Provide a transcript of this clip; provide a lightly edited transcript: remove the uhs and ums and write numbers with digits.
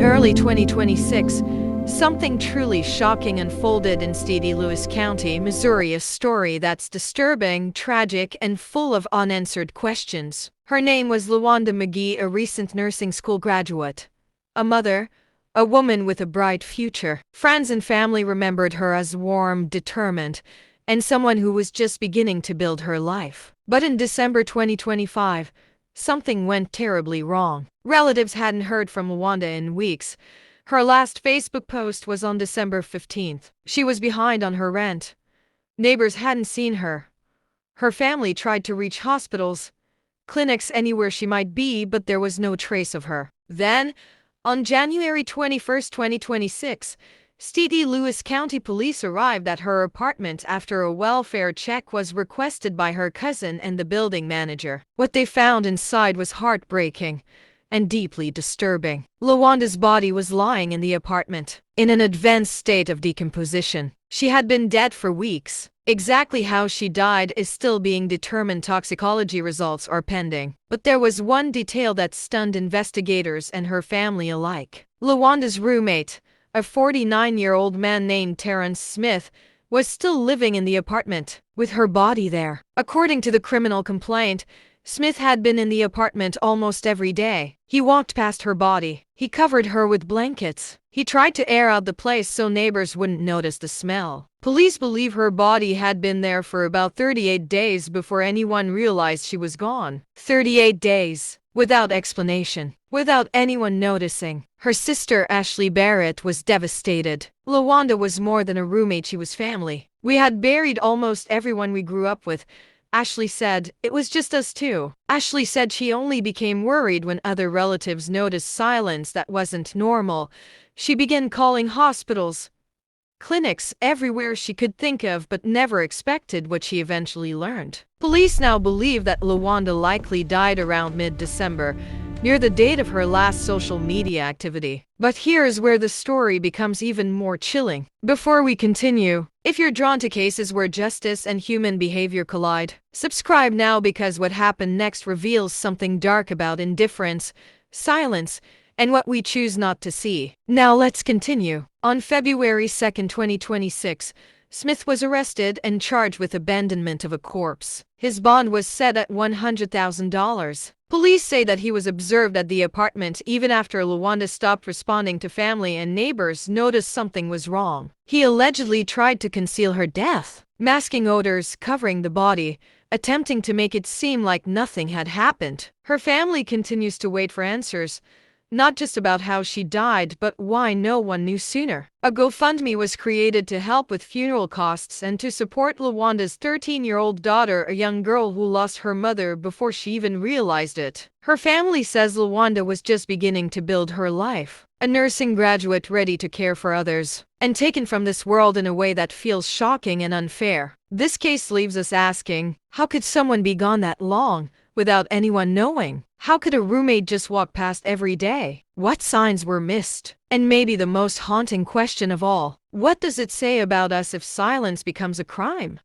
early 2026, something truly shocking unfolded in St. Louis County, Missouri, a story that's disturbing, tragic, and full of unanswered questions. Her name was Lawanda McGee, a recent nursing school graduate. A mother, a woman with a bright future. Friends and family remembered her as warm, determined, and someone who was just beginning to build her life. But in December 2025, something went terribly wrong. Relatives hadn't heard from Lawanda in weeks. Her last Facebook post was on December 15th. She was behind on her rent. Neighbors hadn't seen her. Her family tried to reach hospitals, clinics, anywhere she might be, but there was no trace of her. Then, on January 21st, 2026, St. Louis County Police arrived at her apartment after a welfare check was requested by her cousin and the building manager. What they found inside was heartbreaking and deeply disturbing. Lawanda's body was lying in the apartment, in an advanced state of decomposition. She had been dead for weeks. Exactly how she died is still being determined. Toxicology results are pending. But there was one detail that stunned investigators and her family alike. Lawanda's roommate, a 49-year-old man named Terrence Smith, was still living in the apartment, with her body there. According to the criminal complaint, Smith had been in the apartment almost every day. He walked past her body. He covered her with blankets. He tried to air out the place so neighbors wouldn't notice the smell. Police believe her body had been there for about 38 days before anyone realized she was gone. 38 days. Without explanation. Without anyone noticing. Her sister, Ashley Barrett, was devastated. Lawanda was more than a roommate, she was family. "We had buried almost everyone we grew up with," Ashley said. "It was just us two." Ashley said she only became worried when other relatives noticed silence that wasn't normal. She began calling hospitals, clinics, everywhere she could think of, but never expected what she eventually learned. Police now believe that Lawanda likely died around mid-December, near the date of her last social media activity. But here's where the story becomes even more chilling. Before we continue, if you're drawn to cases where justice and human behavior collide, subscribe now, because what happened next reveals something dark about indifference, silence, and what we choose not to see. Now let's continue. On February 2nd, 2026, Smith was arrested and charged with abandonment of a corpse. His bond was set at $100,000. Police say that he was observed at the apartment even after Lawanda stopped responding to family and neighbors noticed something was wrong. He allegedly tried to conceal her death, masking odors, covering the body, attempting to make it seem like nothing had happened. Her family continues to wait for answers, not just about how she died, but why no one knew sooner. A GoFundMe was created to help with funeral costs and to support Lawanda's 13-year-old daughter, a young girl who lost her mother before she even realized it. Her family says Lawanda was just beginning to build her life, a nursing graduate ready to care for others, and taken from this world in a way that feels shocking and unfair. This case leaves us asking, how could someone be gone that long without anyone knowing? How could a roommate just walk past every day? What signs were missed? And maybe the most haunting question of all, what does it say about us if silence becomes a crime?